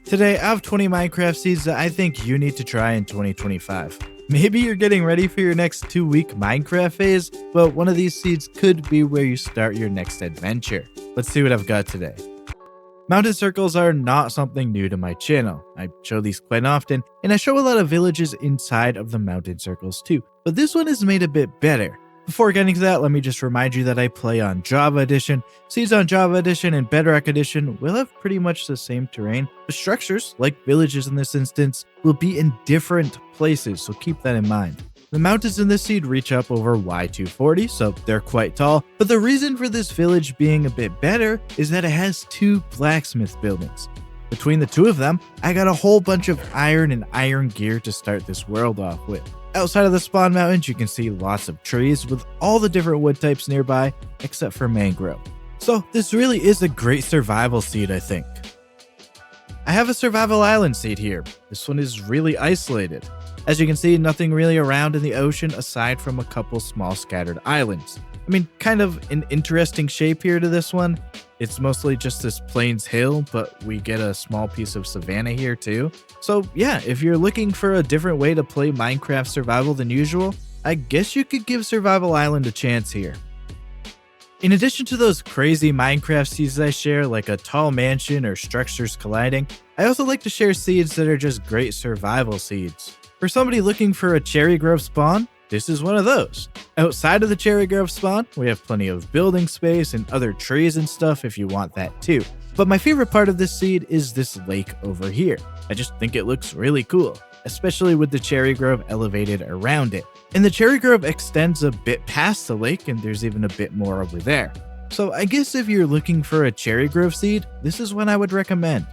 Today, I have 20 Minecraft seeds that I think you need to try in 2025. Maybe you're getting ready for your next 2-week Minecraft phase, but one of these seeds could be where you start your next adventure. Let's see what I've got today. Mountain circles are not something new to my channel. I show these quite often, and I show a lot of villages inside of the mountain circles too, but this one is made a bit better. Before getting to that, let me just remind you that I play on Java Edition. Seeds on Java Edition and Bedrock Edition will have pretty much the same terrain, but structures, like villages in this instance, will be in different places, so keep that in mind. The mountains in this seed reach up over Y240, so they're quite tall, but the reason for this village being a bit better is that it has 2 blacksmith buildings. Between the 2 of them, I got a whole bunch of iron and iron gear to start this world off with. Outside of the spawn mountains, you can see lots of trees with all the different wood types nearby, except for mangrove. So this really is a great survival seed, I think. I have a survival island seed here. This one is really isolated. As you can see, nothing really around in the ocean aside from a couple small scattered islands. I mean, kind of an interesting shape here to this one. It's mostly just this plains hill, but we get a small piece of savanna here too. So yeah, if you're looking for a different way to play Minecraft survival than usual, I guess you could give Survival Island a chance here. In addition to those crazy Minecraft seeds I share, like a tall mansion or structures colliding, I also like to share seeds that are just great survival seeds. For somebody looking for a cherry grove spawn, this is one of those. Outside of the cherry grove spawn, we have plenty of building space and other trees and stuff if you want that too. But my favorite part of this seed is this lake over here. I just think it looks really cool, especially with the cherry grove elevated around it. And the cherry grove extends a bit past the lake, and there's even a bit more over there. So I guess if you're looking for a cherry grove seed, this is one I would recommend.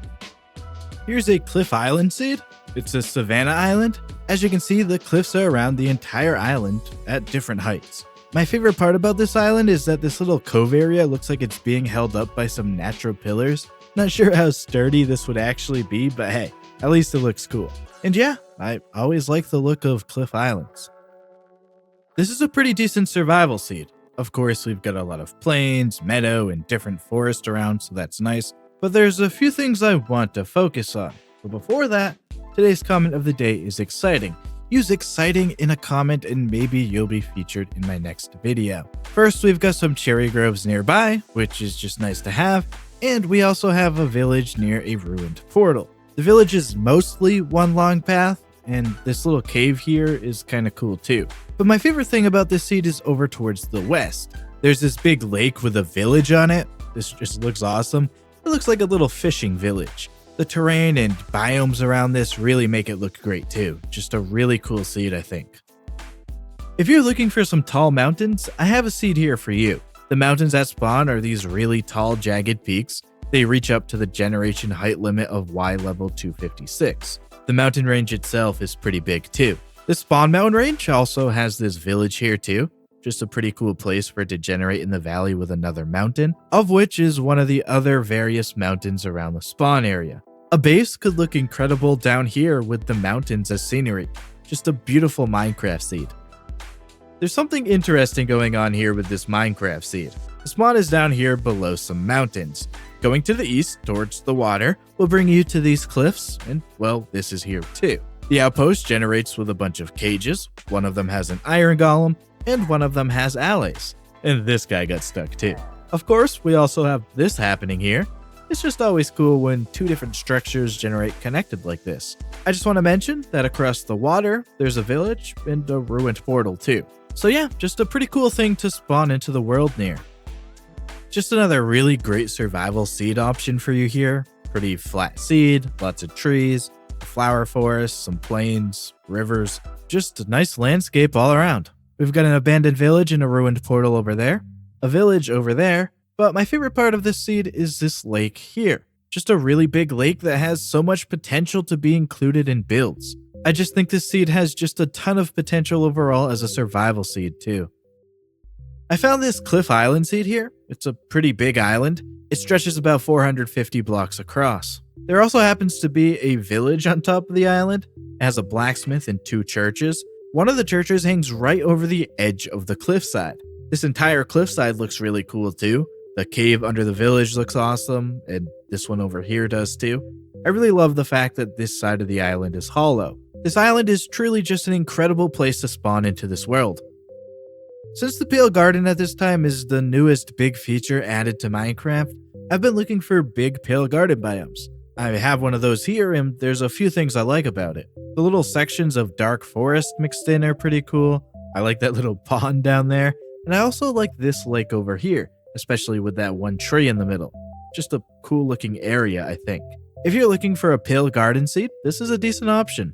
Here's a cliff island seed. It's a savanna island. As you can see, the cliffs are around the entire island at different heights. My favorite part about this island is that this little cove area looks like it's being held up by some natural pillars. Not sure how sturdy this would actually be, but hey, at least it looks cool. And yeah, I always like the look of cliff islands. This is a pretty decent survival seed. Of course, we've got a lot of plains, meadow, and different forest around, so that's nice. But there's a few things I want to focus on. But before that, today's comment of the day is exciting. Use exciting in a comment and maybe you'll be featured in my next video. First, we've got some cherry groves nearby, which is just nice to have. And we also have a village near a ruined portal. The village is mostly one long path, and this little cave here is kind of cool too. But my favorite thing about this seed is over towards the west. There's this big lake with a village on it. This just looks awesome. It looks like a little fishing village. The terrain and biomes around this really make it look great too. Just a really cool seed, I think. If you're looking for some tall mountains, I have a seed here for you. The mountains that spawn are these really tall, jagged peaks. They reach up to the generation height limit of Y level 256. The mountain range itself is pretty big too. The spawn mountain range also has this village here too. Just a pretty cool place for it to generate in the valley with another mountain, of which is one of the other various mountains around the spawn area. A base could look incredible down here with the mountains as scenery. Just a beautiful Minecraft seed. There's something interesting going on here with this Minecraft seed. The spawn is down here below some mountains. Going to the east towards the water will bring you to these cliffs, and well, this is here too. The outpost generates with a bunch of cages. One of them has an iron golem, and one of them has alloys. And this guy got stuck too. Of course, we also have this happening here. It's just always cool when 2 different structures generate connected like this. I just want to mention that across the water, there's a village and a ruined portal too. So yeah, just a pretty cool thing to spawn into the world near. Just another really great survival seed option for you here. Pretty flat seed, lots of trees, a flower forest, some plains, rivers, just a nice landscape all around. We've got an abandoned village and a ruined portal over there, a village over there, but my favorite part of this seed is this lake here. Just a really big lake that has so much potential to be included in builds. I just think this seed has just a ton of potential overall as a survival seed too. I found this Cliff Island seed here. It's a pretty big island. It stretches about 450 blocks across. There also happens to be a village on top of the island. It has a blacksmith and 2 churches. One of the churches hangs right over the edge of the cliffside. This entire cliffside looks really cool too. The cave under the village looks awesome, and this one over here does too. I really love the fact that this side of the island is hollow. This island is truly just an incredible place to spawn into this world. Since the Pale Garden at this time is the newest big feature added to Minecraft, I've been looking for big Pale Garden biomes. I have one of those here, and there's a few things I like about it. The little sections of dark forest mixed in are pretty cool. I like that little pond down there, and I also like this lake over here, especially with that one tree in the middle. Just a cool looking area, I think. If you're looking for a Pale Garden seed, this is a decent option.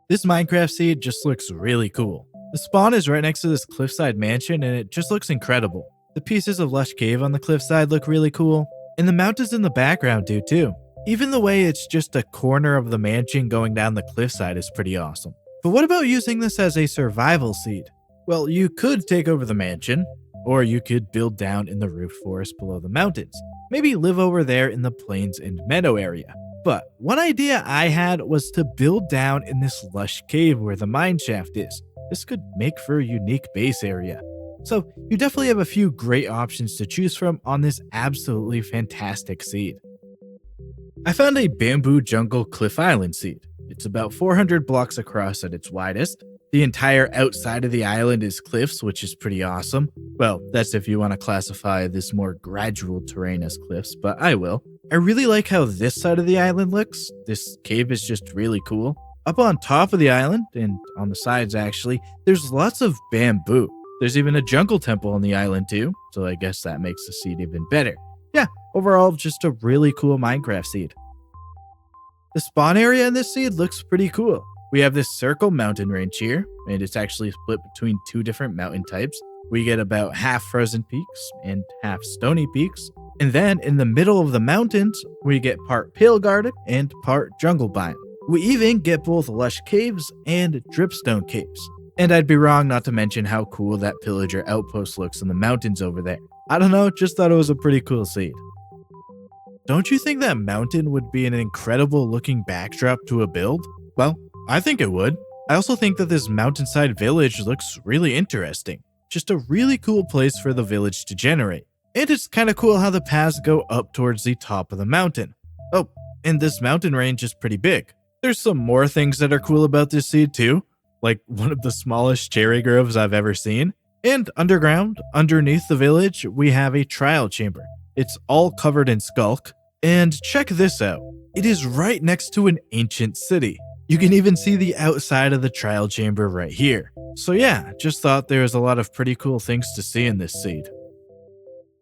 This Minecraft seed just looks really cool. The spawn is right next to this Cliffside mansion, and it just looks incredible. The pieces of lush cave on the cliffside look really cool, and the mountains in the background do too. Even the way it's just a corner of the mansion going down the cliffside is pretty awesome. But what about using this as a survival seed? Well, you could take over the mansion, or you could build down in the roof forest below the mountains. Maybe live over there in the plains and meadow area. But one idea I had was to build down in this lush cave where the mine shaft is. This could make for a unique base area. So you definitely have a few great options to choose from on this absolutely fantastic seed. I found a bamboo jungle cliff island seed. It's about 400 blocks across at its widest. The entire outside of the island is cliffs, which is pretty awesome. Well, that's if you want to classify this more gradual terrain as cliffs, but I will. I really like how this side of the island looks. This cave is just really cool. Up on top of the island, and on the sides actually, there's lots of bamboo. There's even a jungle temple on the island too, so I guess that makes the seed even better. Yeah, overall, just a really cool Minecraft seed. The spawn area in this seed looks pretty cool. We have this circle mountain range here, and it's actually split between two different mountain types. We get about half frozen peaks and half stony peaks. And then in the middle of the mountains, we get part Pale Garden and part jungle biome. We even get both lush caves and dripstone caves. And I'd be wrong not to mention how cool that Pillager Outpost looks in the mountains over there. I don't know, just thought it was a pretty cool seed. Don't you think that mountain would be an incredible looking backdrop to a build? Well, I think it would. I also think that this mountainside village looks really interesting. Just a really cool place for the village to generate. And it's kind of cool how the paths go up towards the top of the mountain. Oh, and this mountain range is pretty big. There's some more things that are cool about this seed too, like one of the smallest cherry groves I've ever seen. And underground, underneath the village, we have a trial chamber. It's all covered in skulk. And check this out. It is right next to an ancient city. You can even see the outside of the trial chamber right here. So yeah, just thought there was a lot of pretty cool things to see in this seed.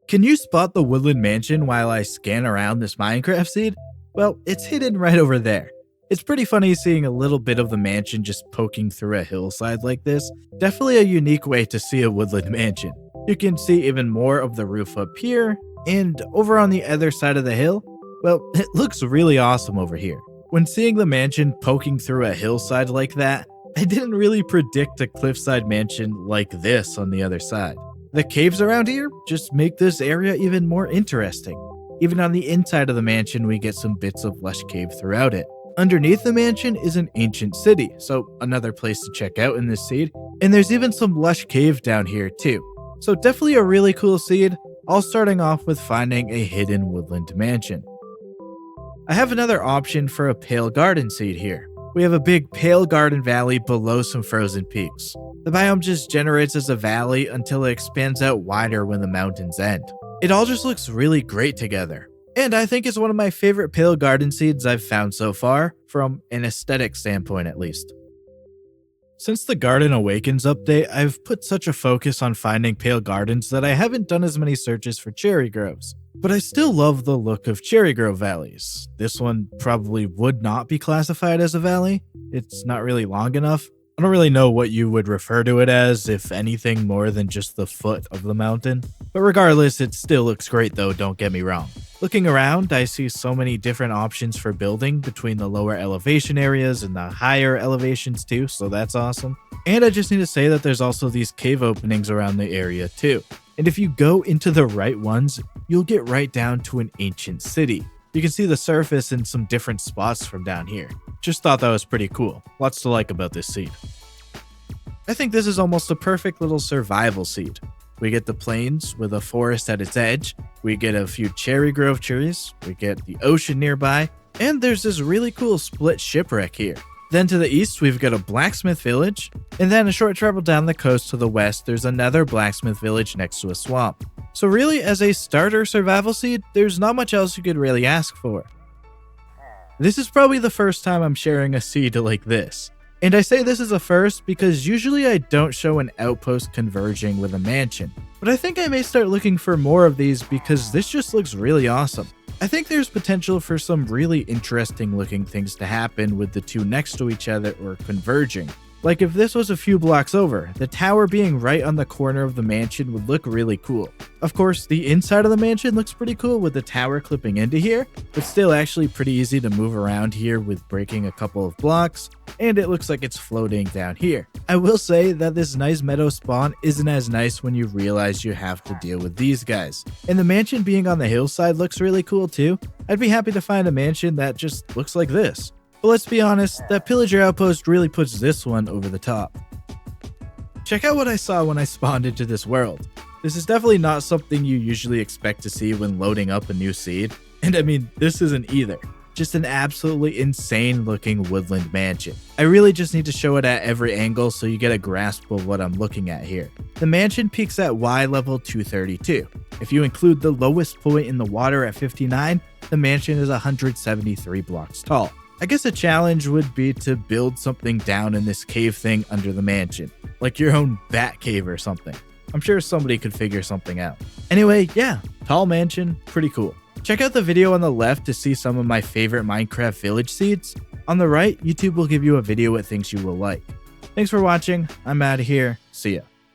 Can you spot the Woodland mansion while I scan around this Minecraft seed? Well, it's hidden right over there. It's pretty funny seeing a little bit of the mansion just poking through a hillside like this. Definitely a unique way to see a Woodland mansion. You can see even more of the roof up here, and over on the other side of the hill, well, it looks really awesome over here. When seeing the mansion poking through a hillside like that, I didn't really predict a cliffside mansion like this on the other side. The caves around here just make this area even more interesting. Even on the inside of the mansion, we get some bits of lush cave throughout it. Underneath the mansion is an ancient city, so another place to check out in this seed. And there's even some lush cave down here too. So definitely a really cool seed, all starting off with finding a hidden woodland mansion. I have another option for a Pale Garden seed here. We have a big Pale Garden valley below some frozen peaks. The biome just generates as a valley until it expands out wider when the mountains end. It all just looks really great together. And I think it's one of my favorite Pale Garden seeds I've found so far, from an aesthetic standpoint at least. Since the Garden Awakens update, I've put such a focus on finding Pale Gardens that I haven't done as many searches for cherry groves. But I still love the look of cherry grove valleys. This one probably would not be classified as a valley. It's not really long enough. I don't really know what you would refer to it as, if anything more than just the foot of the mountain. But regardless, it still looks great though, don't get me wrong. Looking around, I see so many different options for building between the lower elevation areas and the higher elevations too, so that's awesome. And I just need to say that there's also these cave openings around the area too. And if you go into the right ones, you'll get right down to an ancient city. You can see the surface in some different spots from down here. Just thought that was pretty cool. Lots to like about this seed. I think this is almost a perfect little survival seed. We get the plains with a forest at its edge. We get a few cherry grove trees. We get the ocean nearby. And there's this really cool split shipwreck here. Then to the east, we've got a blacksmith village, and then a short travel down the coast to the west, there's another blacksmith village next to a swamp. So really, as a starter survival seed, there's not much else you could really ask for. This is probably the first time I'm sharing a seed like this. And I say this is a first because usually I don't show an outpost converging with a mansion. But I think I may start looking for more of these because this just looks really awesome. I think there's potential for some really interesting looking things to happen with the two next to each other or converging. Like if this was a few blocks over, the tower being right on the corner of the mansion would look really cool. Of course, the inside of the mansion looks pretty cool with the tower clipping into here, but still actually pretty easy to move around here with breaking a couple of blocks, and it looks like it's floating down here. I will say that this nice meadow spawn isn't as nice when you realize you have to deal with these guys. And the mansion being on the hillside looks really cool too. I'd be happy to find a mansion that just looks like this. But let's be honest, that Pillager outpost really puts this one over the top. Check out what I saw when I spawned into this world. This is definitely not something you usually expect to see when loading up a new seed. And I mean, this isn't either. Just an absolutely insane looking woodland mansion. I really just need to show it at every angle so you get a grasp of what I'm looking at here. The mansion peaks at Y level 232. If you include the lowest point in the water at 59, the mansion is 173 blocks tall. I guess a challenge would be to build something down in this cave thing under the mansion, like your own bat cave or something. I'm sure somebody could figure something out. Anyway, yeah, tall mansion, pretty cool. Check out the video on the left to see some of my favorite Minecraft village seeds. On the right, YouTube will give you a video with things you will like. Thanks for watching, I'm out of here, see ya.